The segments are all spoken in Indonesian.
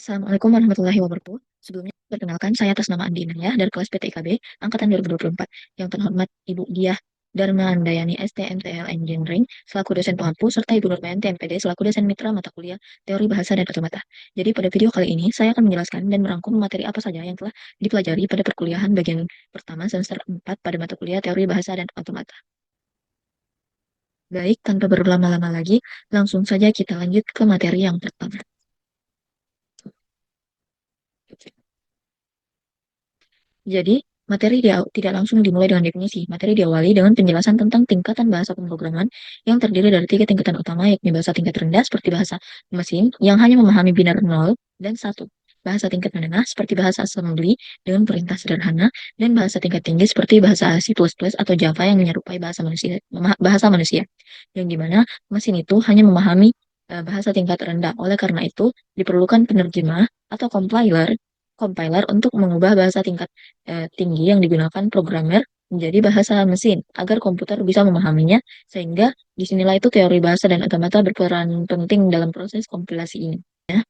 Assalamualaikum warahmatullahi wabarakatuh. Sebelumnya, perkenalkan saya atas nama Andi Inayah dari kelas PTIKB Angkatan 2024. Yang terhormat Ibu Diah Darmandayani STMTL Engineering selaku dosen pengampu serta Ibu Nurmayan TMPD selaku dosen mitra mata kuliah Teori Bahasa dan Otomata. Jadi pada video kali ini saya akan menjelaskan dan merangkum materi apa saja yang telah dipelajari pada perkuliahan bagian pertama semester 4 pada mata kuliah Teori Bahasa dan Otomata. Baik, tanpa berlama-lama lagi, langsung saja kita lanjut ke materi yang pertama. Jadi, materi tidak langsung dimulai dengan definisi. Materi diawali dengan penjelasan tentang tingkatan bahasa pemrograman yang terdiri dari 3 tingkatan utama, yakni bahasa tingkat rendah seperti bahasa mesin yang hanya memahami binar 0 dan 1. Bahasa tingkat menengah seperti bahasa assembly dengan perintah sederhana, dan bahasa tingkat tinggi seperti bahasa C++ atau Java yang menyerupai bahasa manusia, yang dimana mesin itu hanya memahami bahasa tingkat rendah. Oleh karena itu, diperlukan penerjemah atau compiler untuk mengubah bahasa tingkat tinggi yang digunakan programmer menjadi bahasa mesin agar komputer bisa memahaminya, sehingga disinilah itu teori bahasa dan otomata berperan penting dalam proses kompilasi ini. Ya.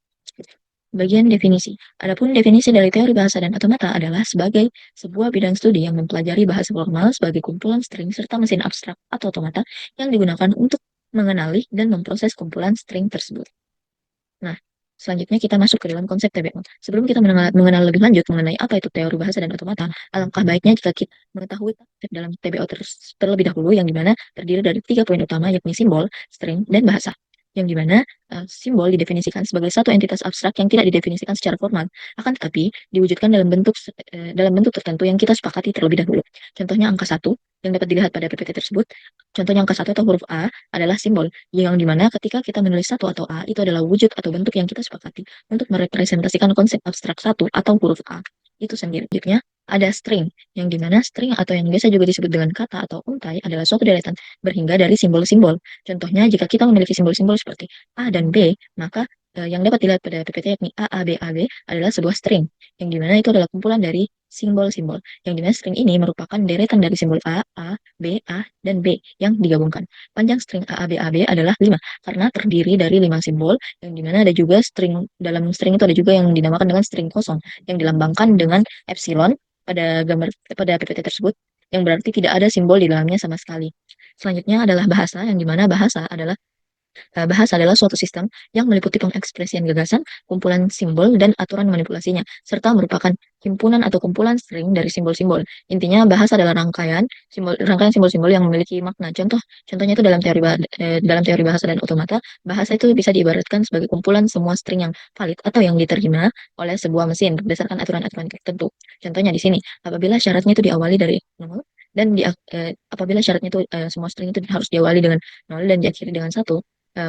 Bagian definisi. Adapun definisi dari teori bahasa dan otomata adalah sebagai sebuah bidang studi yang mempelajari bahasa formal sebagai kumpulan string serta mesin abstrak atau otomata yang digunakan untuk mengenali dan memproses kumpulan string tersebut. Nah, selanjutnya kita masuk ke dalam konsep TBO. Sebelum kita mengenal lebih lanjut mengenai apa itu teori bahasa dan otomata, alangkah baiknya jika kita mengetahui konsep dalam TBO terlebih dahulu, yang dimana terdiri dari 3 poin utama, yakni simbol, string, dan bahasa. Yang dimana simbol didefinisikan sebagai satu entitas abstrak yang tidak didefinisikan secara formal, akan tetapi diwujudkan dalam bentuk tertentu yang kita sepakati terlebih dahulu. Contohnya angka 1 yang dapat dilihat pada PPT tersebut. Contohnya angka 1 atau huruf A adalah simbol, yang dimana ketika kita menulis satu atau A, itu adalah wujud atau bentuk yang kita sepakati untuk merepresentasikan konsep abstrak satu atau huruf A itu sendiri. Selanjutnya ada string, yang dimana string atau yang biasa juga disebut dengan kata atau untai adalah suatu deretan berhingga dari simbol-simbol. Contohnya, jika kita memiliki simbol-simbol seperti A dan B, maka yang dapat dilihat pada PPT yakni AABAB adalah sebuah string, yang dimana itu adalah kumpulan dari simbol-simbol, yang dimana string ini merupakan deretan dari simbol A, B, A, dan B yang digabungkan. Panjang string AABAB adalah 5 karena terdiri dari 5 simbol, yang dimana ada juga dalam string itu ada juga yang dinamakan dengan string kosong yang dilambangkan dengan epsilon pada PPT tersebut, yang berarti tidak ada simbol di dalamnya sama sekali. Selanjutnya adalah bahasa, yang dimana bahasa adalah suatu sistem yang meliputi pengekspresian gagasan, kumpulan simbol, dan aturan manipulasinya, serta merupakan himpunan atau kumpulan string dari simbol-simbol. Intinya, bahasa adalah rangkaian simbol-simbol yang memiliki makna. Contohnya itu dalam teori bahasa dan otomata, bahasa itu bisa diibaratkan sebagai kumpulan semua string yang valid atau yang diterima oleh sebuah mesin berdasarkan aturan-aturan tertentu. Contohnya di sini, apabila syaratnya itu diawali dari 0, dan apabila syaratnya itu semua string itu harus diawali dengan 0 dan diakhiri dengan 1,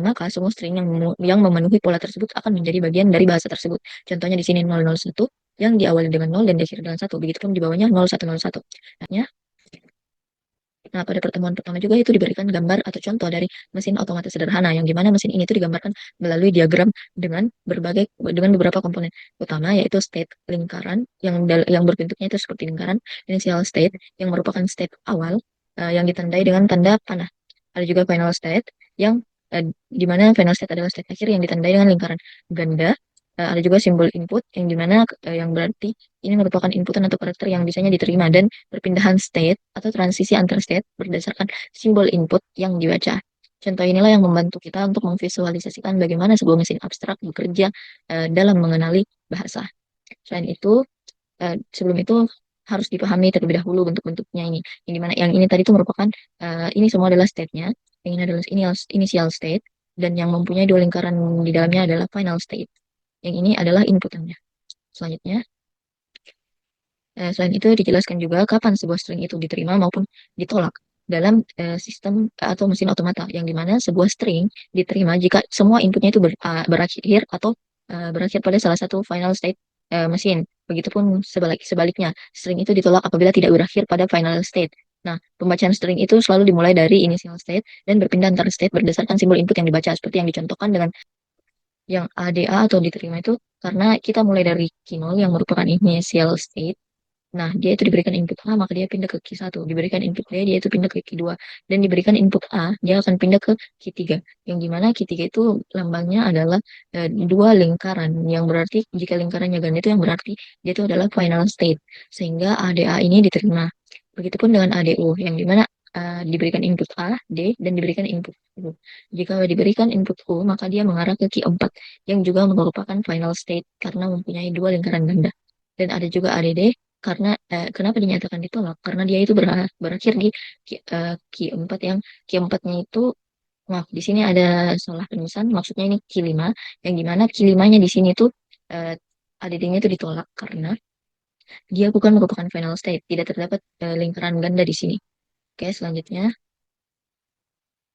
maka semua string yang memenuhi pola tersebut akan menjadi bagian dari bahasa tersebut. Contohnya di sini 001 yang diawali dengan 0 dan diakhiri dengan 1. Begitupun di bawahnya 0101. Nah, pada pertemuan pertama juga itu diberikan gambar atau contoh dari mesin otomatis sederhana, yang dimana mesin ini itu digambarkan melalui diagram dengan beberapa komponen utama, yaitu state lingkaran yang berbentuknya itu seperti lingkaran, initial state yang merupakan state awal yang ditandai dengan tanda panah. Ada juga final state yang di mana final state adalah state akhir yang ditandai dengan lingkaran ganda. Ada juga simbol input yang dimana yang berarti ini merupakan inputan atau karakter yang bisanya diterima, dan perpindahan state atau transisi antar state berdasarkan simbol input yang dibaca. Contoh inilah yang membantu kita untuk memvisualisasikan bagaimana sebuah mesin abstrak bekerja dalam mengenali bahasa. Selain itu, sebelum itu harus dipahami terlebih dahulu bentuk-bentuknya ini. Yang dimana yang ini tadi itu merupakan ini semua adalah state-nya. Yang ini adalah initial state, dan yang mempunyai 2 lingkaran di dalamnya adalah final state. Yang ini adalah inputannya. Selanjutnya, selain itu dijelaskan juga kapan sebuah string itu diterima maupun ditolak dalam sistem atau mesin otomata, yang dimana sebuah string diterima jika semua inputnya itu berakhir atau berakhir pada salah satu final state mesin. Begitupun sebaliknya, string itu ditolak apabila tidak berakhir pada final state. Nah, pembacaan string itu selalu dimulai dari initial state dan berpindah antar state berdasarkan simbol input yang dibaca, seperti yang dicontohkan dengan yang ADA atau diterima itu, karena kita mulai dari Kinol yang merupakan initial state, Nah, dia itu diberikan input A, maka dia pindah ke Q1. Diberikan input B, dia itu pindah ke Q2. Dan diberikan input A, dia akan pindah ke Q3. Yang dimana Q3 itu lambangnya adalah dua lingkaran. Yang berarti jika lingkarannya ganda itu yang berarti dia itu adalah final state. Sehingga ADA ini diterima. Begitupun dengan ADO, yang dimana diberikan input A, D, dan diberikan input U. Jika diberikan input U, maka dia mengarah ke Q4, yang juga merupakan final state karena mempunyai dua lingkaran ganda. Dan ada juga ADD, karena kenapa dinyatakan ditolak? Karena dia itu berakhir di Q4, yang Q4-nya itu, maaf, di sini ada salah penulisan, maksudnya ini Q5, yang dimana Q5-nya di sini tuh eh, ADD-nya itu ditolak karena dia bukan merupakan final state, tidak terdapat lingkaran ganda di sini. Oke, selanjutnya.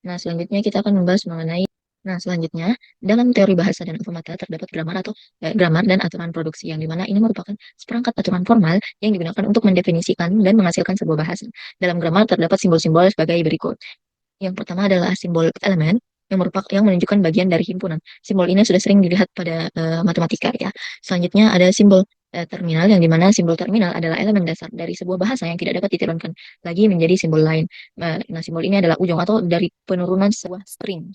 Nah, selanjutnya kita akan membahas mengenai. Nah, selanjutnya, dalam teori bahasa dan automata terdapat grammar atau grammar dan aturan produksi, yang dimana ini merupakan seperangkat aturan formal yang digunakan untuk mendefinisikan dan menghasilkan sebuah bahasa. Dalam grammar terdapat simbol-simbol sebagai berikut. Yang pertama adalah simbol elemen yang menunjukkan bagian dari himpunan. Simbol ini sudah sering dilihat pada matematika ya. Selanjutnya ada simbol terminal, yang dimana simbol terminal adalah elemen dasar dari sebuah bahasa yang tidak dapat diturunkan lagi menjadi simbol lain. Nah, simbol ini adalah ujung atau dari penurunan sebuah string.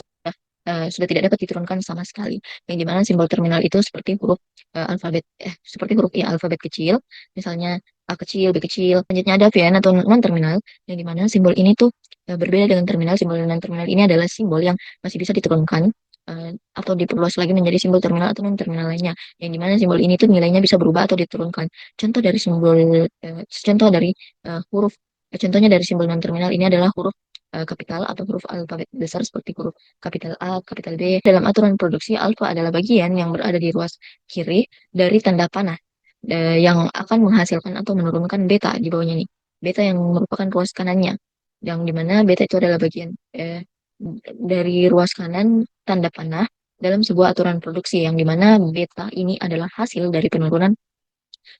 Sudah tidak dapat diturunkan sama sekali. Yang dimana simbol terminal itu seperti huruf seperti huruf alfabet kecil, misalnya A kecil, B kecil. Selanjutnya ada VN atau non terminal, yang dimana simbol ini tuh berbeda dengan terminal. Simbol non terminal ini adalah simbol yang masih bisa diturunkan atau diperluas lagi menjadi simbol terminal atau non terminal lainnya. Yang dimana simbol ini tuh nilainya bisa berubah atau diturunkan. Contoh dari huruf contohnya dari simbol non terminal ini adalah huruf kapital atau huruf alfabet besar seperti huruf kapital A, kapital B. Dalam aturan produksi, alfa adalah bagian yang berada di ruas kiri dari tanda panah yang akan menghasilkan atau menurunkan beta di bawahnya nih. Beta yang merupakan ruas kanannya. Yang dimana beta itu adalah bagian dari ruas kanan tanda panah dalam sebuah aturan produksi, yang dimana beta ini adalah hasil dari penurunan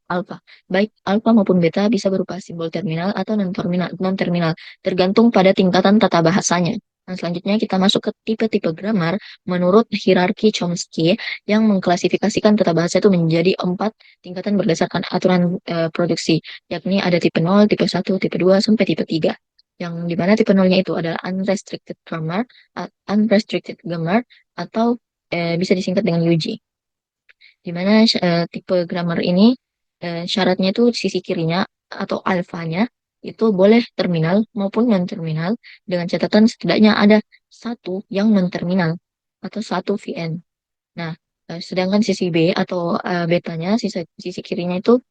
alfa. Baik alfa maupun beta bisa berupa simbol terminal atau non-terminal, tergantung pada tingkatan tata bahasanya. Nah, selanjutnya kita masuk ke tipe-tipe grammar menurut hierarki Chomsky, yang mengklasifikasikan tata bahasa itu menjadi 4 tingkatan berdasarkan aturan produksi, yakni ada tipe 0, tipe 1, tipe 2, sampai tipe 3. Yang dimana tipe 0-nya itu adalah unrestricted grammar atau bisa disingkat dengan UG. Di mana tipe grammar ini syaratnya itu sisi kirinya atau alfanya itu boleh terminal maupun non-terminal, dengan catatan setidaknya ada satu yang non-terminal atau satu VN. Nah, sedangkan sisi B atau betanya, sisi kirinya itu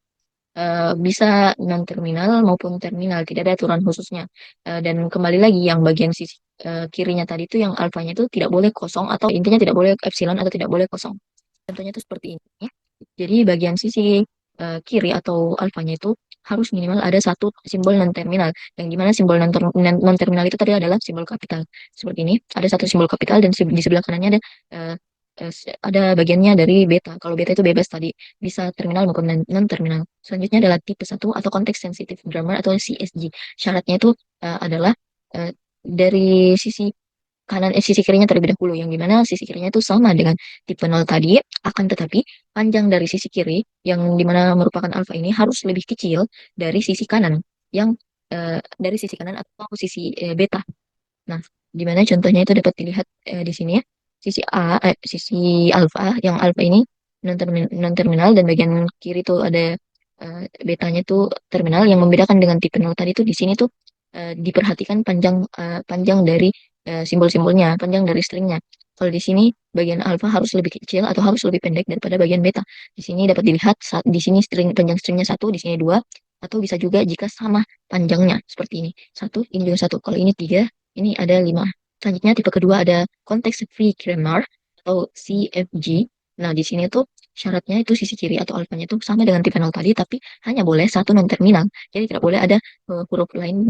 bisa non-terminal maupun terminal, tidak ada aturan khususnya. Dan kembali lagi yang bagian sisi kirinya tadi itu yang alfanya itu tidak boleh kosong, atau intinya tidak boleh epsilon atau tidak boleh kosong. Contohnya itu seperti ini, ya. Jadi bagian sisi kiri atau alfanya itu harus minimal ada satu simbol non-terminal. Yang dimana simbol non-terminal itu tadi adalah simbol kapital. Seperti ini, ada satu simbol kapital dan di sebelah kanannya ada eh, ada bagiannya dari beta. Kalau beta itu bebas tadi, bisa terminal maupun non-terminal. Selanjutnya adalah tipe satu atau konteks sensitif grammar atau CSG. Syaratnya itu adalah eh, dari sisi kirinya terlebih dahulu, yang dimana sisi kirinya itu sama dengan tipe 0 tadi, akan tetapi panjang dari sisi kiri yang dimana merupakan alfa ini harus lebih kecil dari sisi kanan, yang dari sisi kanan atau sisi beta. Nah, dimana contohnya itu dapat dilihat di sini ya. Sisi alfa, yang alfa ini non-terminal, dan bagian kiri tuh ada betanya tuh terminal. Yang membedakan dengan tipe 0 tadi tuh di sini tuh diperhatikan panjang dari simbol-simbolnya, panjang dari stringnya. Kalau di sini bagian alfa harus lebih kecil atau harus lebih pendek daripada bagian beta. Di sini dapat dilihat saat di sini panjang stringnya satu, di sini dua, atau bisa juga jika sama panjangnya seperti ini. Satu, ini juga satu. Kalau ini tiga, ini ada lima. Selanjutnya tipe kedua ada context free grammar atau CFG. Nah, di sini tuh syaratnya itu sisi kiri atau alfanya itu sama dengan tipe 0 tadi, tapi hanya boleh satu non-terminal. Jadi tidak boleh ada huruf lain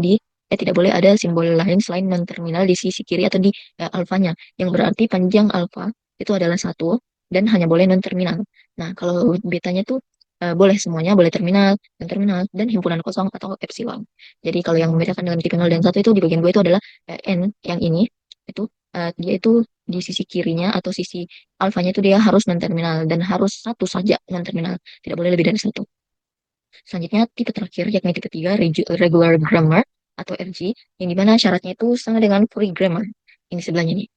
tidak boleh ada simbol lain selain non-terminal di sisi kiri atau di alfanya. Yang berarti panjang alfa itu adalah satu dan hanya boleh non-terminal. Nah, kalau betanya tuh boleh semuanya, boleh terminal, non-terminal, dan himpunan kosong atau epsilon. Jadi kalau yang membedakan dengan tipe 0 dan satu itu di bagian 2 itu adalah N yang ini, itu dia itu di sisi kirinya atau sisi alfanya itu dia harus non-terminal dan harus satu saja non-terminal, tidak boleh lebih dari satu. Selanjutnya tipe terakhir yakni tipe 3 regular grammar atau RG yang dimana syaratnya itu sama dengan free grammar. Ini sebelahnya nih.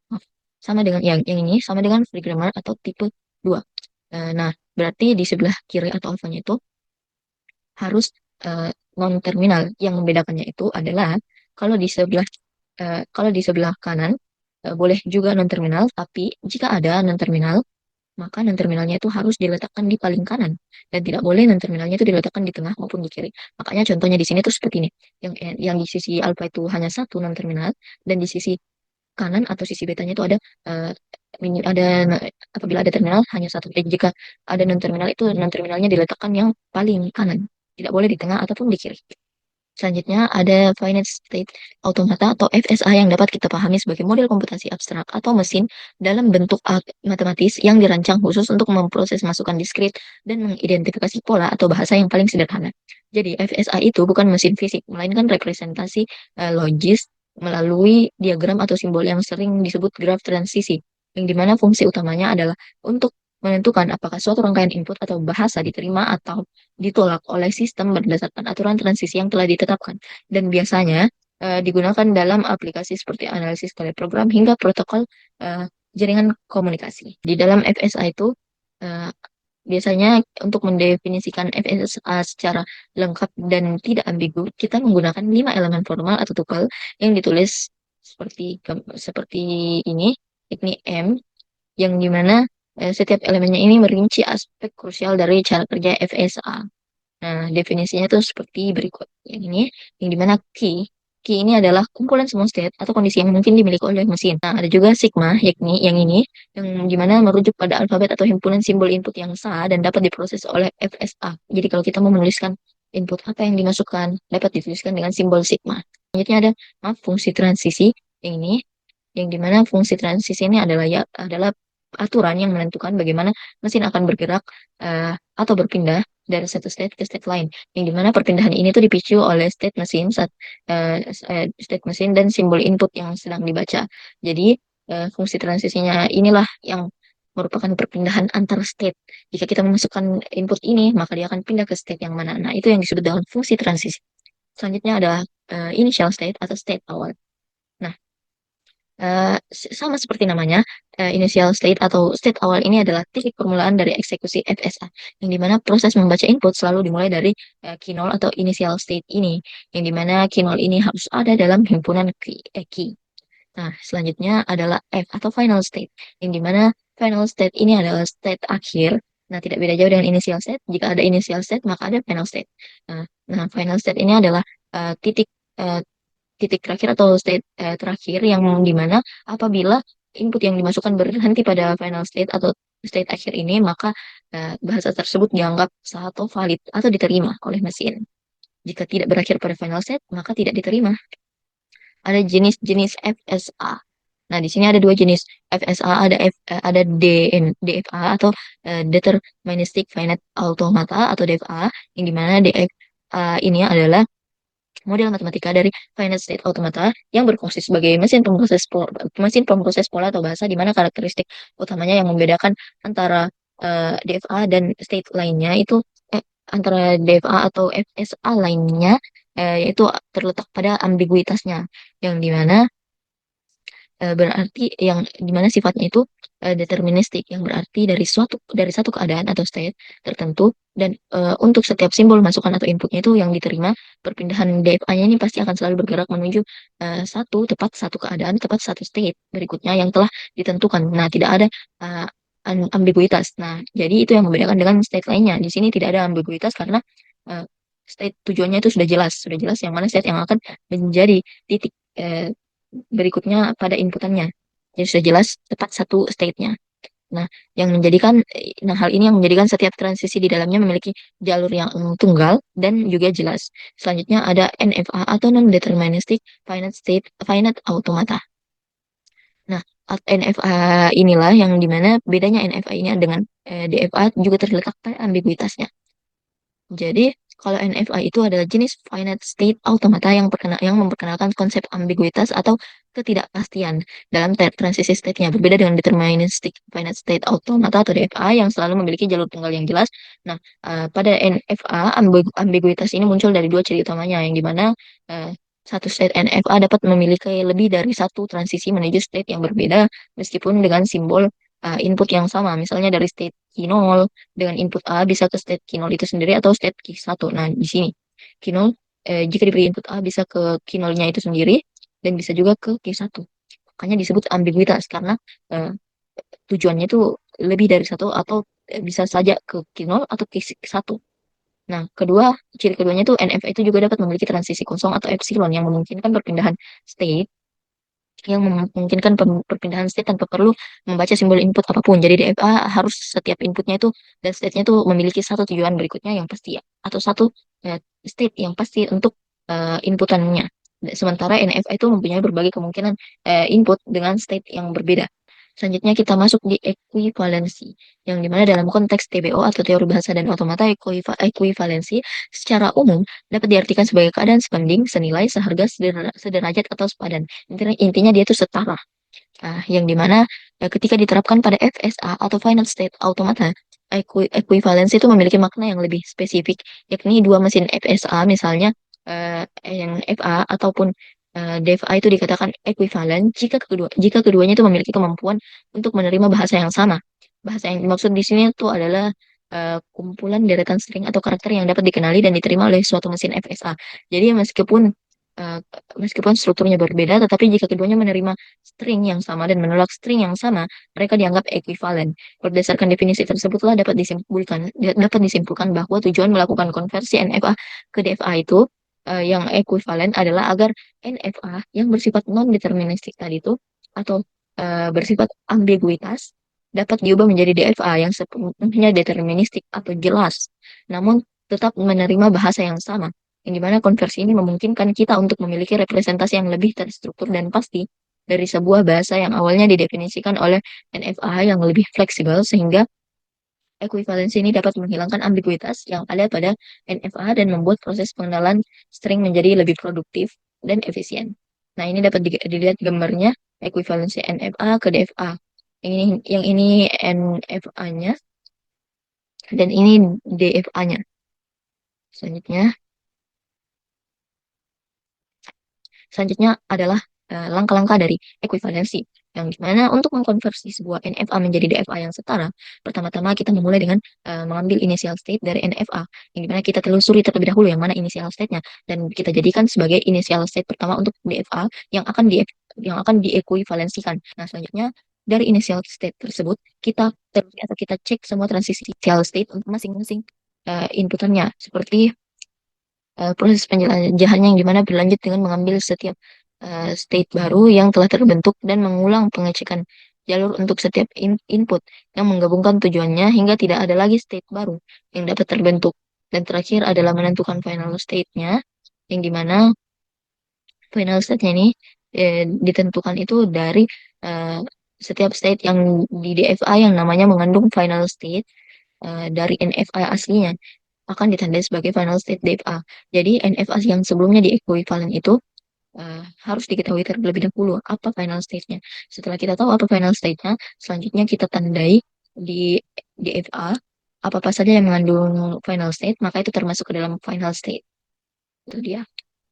Maaf, sama dengan yang ini sama dengan free grammar atau tipe 2. Nah, berarti di sebelah kiri atau alfanya itu harus non terminal. Yang membedakannya itu adalah kalau di sebelah kalau di sebelah kanan boleh juga non terminal, tapi jika ada non terminal maka non terminalnya itu harus diletakkan di paling kanan dan tidak boleh non terminalnya itu diletakkan di tengah maupun di kiri. Makanya contohnya di sini tuh seperti ini. Yang di sisi alfa itu hanya satu non terminal dan di sisi kanan atau sisi betanya itu ada eh, ada apabila ada terminal hanya satu. Jadi jika ada non terminal itu non terminalnya diletakkan yang paling kanan, tidak boleh di tengah ataupun di kiri. Selanjutnya ada Finite State Automata atau FSA yang dapat kita pahami sebagai model komputasi abstrak atau mesin dalam bentuk matematis yang dirancang khusus untuk memproses masukan diskrit dan mengidentifikasi pola atau bahasa yang paling sederhana. Jadi FSA itu bukan mesin fisik, melainkan representasi logis melalui diagram atau simbol yang sering disebut graf transisi, yang dimana fungsi utamanya adalah untuk menentukan apakah suatu rangkaian input atau bahasa diterima atau ditolak oleh sistem berdasarkan aturan transisi yang telah ditetapkan dan biasanya digunakan dalam aplikasi seperti analisis teleprogram hingga protokol jaringan komunikasi. Di dalam FSA itu eh, biasanya untuk mendefinisikan FSA secara lengkap dan tidak ambigu, kita menggunakan 5 elemen formal atau tuple yang ditulis seperti ini, yakni M, yang dimana setiap elemennya ini merinci aspek krusial dari cara kerja FSA. Nah, definisinya itu seperti berikut. Yang ini, yang dimana key ini adalah kumpulan semua state atau kondisi yang mungkin dimiliki oleh mesin. Nah, ada juga sigma, yakni yang ini, yang dimana merujuk pada alfabet atau himpunan simbol input yang sah dan dapat diproses oleh FSA. Jadi kalau kita mau menuliskan input apa yang dimasukkan, dapat dituliskan dengan simbol sigma. Selanjutnya ada, fungsi transisi, yang ini, yang dimana fungsi transisi ini adalah aturan yang menentukan bagaimana mesin akan bergerak atau berpindah dari satu state ke state lain, yang dimana perpindahan ini tuh dipicu oleh state mesin dan simbol input yang sedang dibaca. Jadi fungsi transisinya inilah yang merupakan perpindahan antar state. Jika kita memasukkan input ini, maka dia akan pindah ke state yang mana. Nah, itu yang disebut dengan fungsi transisi. Selanjutnya adalah initial state atau state awal. Nah, sama seperti namanya, initial state atau state awal ini adalah titik permulaan dari eksekusi FSA, yang dimana proses membaca input selalu dimulai dari key 0 atau initial state ini, yang dimana key 0 ini harus ada dalam himpunan key. Nah, selanjutnya adalah F atau final state, yang dimana final state ini adalah state akhir. Nah, tidak beda jauh dengan initial state. Jika ada initial state, maka ada final state. Nah, final state ini adalah titik eh, titik terakhir atau state terakhir yang dimana apabila input yang dimasukkan berhenti pada final state atau state akhir ini, maka bahasa tersebut dianggap sah atau valid atau diterima oleh mesin. Jika tidak berakhir pada final state, maka tidak diterima. Ada jenis-jenis FSA. Nah, di sini ada dua jenis FSA, ada DFA atau Deterministic Finite Automata atau DFA, yang dimana DFA ini adalah model matematika dari finite state automata yang berfungsi sebagai mesin pemroses pola atau bahasa, di mana karakteristik utamanya yang membedakan antara DFA dan state lainnya itu antara DFA atau FSA lainnya yaitu terletak pada ambiguitasnya, yang dimana berarti yang dimana sifatnya itu deterministik, yang berarti dari satu keadaan atau state tertentu, dan untuk setiap simbol masukan atau inputnya itu yang diterima, perpindahan DFA-nya ini pasti akan selalu bergerak menuju satu keadaan tepat satu state berikutnya yang telah ditentukan. Nah, tidak ada uh, ambiguitas. Nah, jadi itu yang membedakan dengan state lainnya. Di sini tidak ada ambiguitas karena uh, state tujuannya itu sudah jelas yang mana state yang akan menjadi titik berikutnya pada inputannya. Jadi sudah jelas tepat satu state-nya. Nah, hal ini yang menjadikan setiap transisi di dalamnya memiliki jalur yang tunggal dan juga jelas. Selanjutnya ada NFA atau non-deterministic finite automata. Nah, NFA inilah yang dimana bedanya NFA ini dengan DFA juga terletak pada ambiguitasnya. Jadi Kalau NFA itu adalah jenis finite state automata yang memperkenalkan konsep ambiguitas atau ketidakpastian dalam transisi state-nya. Berbeda dengan deterministic finite state automata atau DFA yang selalu memiliki jalur tunggal yang jelas. Nah, pada NFA, ambiguitas ini muncul dari dua ciri utamanya, yang dimana eh, satu state NFA dapat memiliki lebih dari satu transisi menuju state yang berbeda, meskipun dengan simbol input yang sama. Misalnya dari state Q0 dengan input A bisa ke state Q0 itu sendiri atau state Q1. Nah, di sini Q0 jika diberi input A bisa ke Q0-nya itu sendiri dan bisa juga ke Q1. Makanya disebut ambiguitas karena eh, tujuannya itu lebih dari satu atau bisa saja ke Q0 atau Q1. Nah, ciri keduanya itu NF itu juga dapat memiliki transisi kosong atau epsilon yang memungkinkan perpindahan state memungkinkan perpindahan state tanpa perlu membaca simbol input apapun. Jadi DFA harus setiap inputnya itu dan state-nya itu memiliki satu tujuan berikutnya yang pasti ya, atau satu state yang pasti untuk inputannya. Sementara NFA itu mempunyai berbagai kemungkinan input dengan state yang berbeda. Selanjutnya kita masuk di ekuivalensi, yang dimana dalam konteks TBO atau teori bahasa dan otomata ekuivalensi secara umum dapat diartikan sebagai keadaan sebanding, senilai, seharga, sederajat, atau sepadan. Intinya dia itu setara. Yang dimana ketika diterapkan pada FSA atau Final State Automata, ekuivalensi itu memiliki makna yang lebih spesifik, yakni dua mesin FSA misalnya yang FA ataupun DFA itu dikatakan ekuivalen jika keduanya itu memiliki kemampuan untuk menerima bahasa yang sama. Bahasa yang dimaksud di sini itu adalah kumpulan deretan string atau karakter yang dapat dikenali dan diterima oleh suatu mesin FSA. Jadi eh, meskipun strukturnya berbeda, tetapi jika keduanya menerima string yang sama dan menolak string yang sama, mereka dianggap ekuivalen. Berdasarkan definisi tersebutlah dapat disimpulkan bahwa tujuan melakukan konversi NFA ke DFA itu yang ekuivalen adalah agar NFA yang bersifat non-deterministik tadi itu atau bersifat ambiguitas dapat diubah menjadi DFA yang sepenuhnya deterministik atau jelas, namun tetap menerima bahasa yang sama, yang dimana konversi ini memungkinkan kita untuk memiliki representasi yang lebih terstruktur dan pasti dari sebuah bahasa yang awalnya didefinisikan oleh NFA yang lebih fleksibel, sehingga ekuivalensi ini dapat menghilangkan ambiguitas yang ada pada NFA dan membuat proses pengenalan string menjadi lebih produktif dan efisien. Nah, ini dapat dilihat gambarnya ekuivalensi NFA ke DFA. Yang ini NFA-nya dan ini DFA-nya. Selanjutnya Selanjutnya adalah langkah-langkah dari ekuivalensi, yang dimana untuk mengkonversi sebuah NFA menjadi DFA yang setara, pertama-tama kita memulai dengan mengambil initial state dari NFA, yang dimana kita telusuri terlebih dahulu yang mana initial state-nya, dan kita jadikan sebagai initial state pertama untuk DFA yang akan diekuivalensikan. Nah, selanjutnya dari initial state tersebut, kita cek semua transisi initial state untuk masing-masing inputannya, seperti proses penjelajahannya yang dimana berlanjut dengan mengambil setiap state baru yang telah terbentuk dan mengulang pengecekan jalur untuk setiap input yang menggabungkan tujuannya hingga tidak ada lagi state baru yang dapat terbentuk. Dan terakhir adalah menentukan final state-nya, yang dimana final state-nya ini ditentukan itu dari eh, setiap state yang di DFA yang namanya mengandung final state dari NFA aslinya akan ditandai sebagai final state DFA. Jadi NFA yang sebelumnya di equivalent itu harus diketahui terlebih dahulu apa final state-nya. Setelah kita tahu apa final state-nya, selanjutnya kita tandai di DFA apa-apa saja yang mengandung final state, maka itu termasuk ke dalam final state. Itu dia.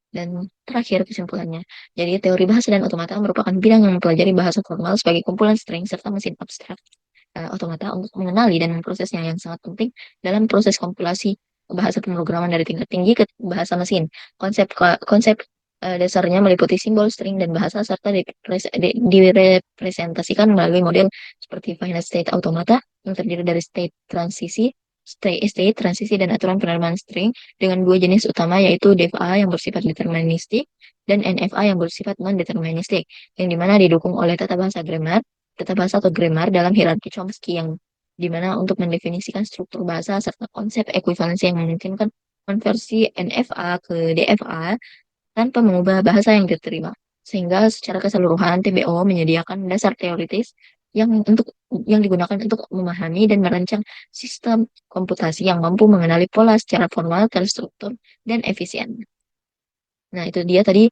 Dan terakhir kesimpulannya. Jadi teori bahasa dan otomata merupakan bidang yang mempelajari bahasa formal sebagai kumpulan string serta mesin abstrak otomata untuk mengenali dan memprosesnya, yang sangat penting dalam proses kompilasi bahasa pemrograman dari tingkat tinggi ke bahasa mesin. Konsep dasarnya meliputi simbol, string, dan bahasa serta direpresentasikan melalui model seperti finite state automata yang terdiri dari state transisi, dan aturan penerimaan string dengan dua jenis utama, yaitu DFA yang bersifat deterministik dan NFA yang bersifat non-deterministik, yang dimana didukung oleh tata bahasa atau grammar dalam hierarki Chomsky, yang dimana untuk mendefinisikan struktur bahasa serta konsep ekuivalensi yang memungkinkan konversi NFA ke DFA tanpa mengubah bahasa yang diterima. Sehingga secara keseluruhan TBO menyediakan dasar teoritis yang digunakan untuk memahami dan merancang sistem komputasi yang mampu mengenali pola secara formal, terstruktur, dan efisien. Nah, itu dia tadi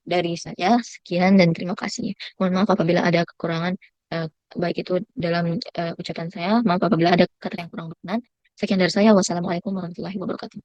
dari saya. Sekian dan terima kasih. Mohon maaf apabila ada kekurangan, eh, baik itu dalam ucapan saya. Maaf apabila ada kata yang kurang berkenan. Sekian dari saya. Wassalamualaikum warahmatullahi wabarakatuh.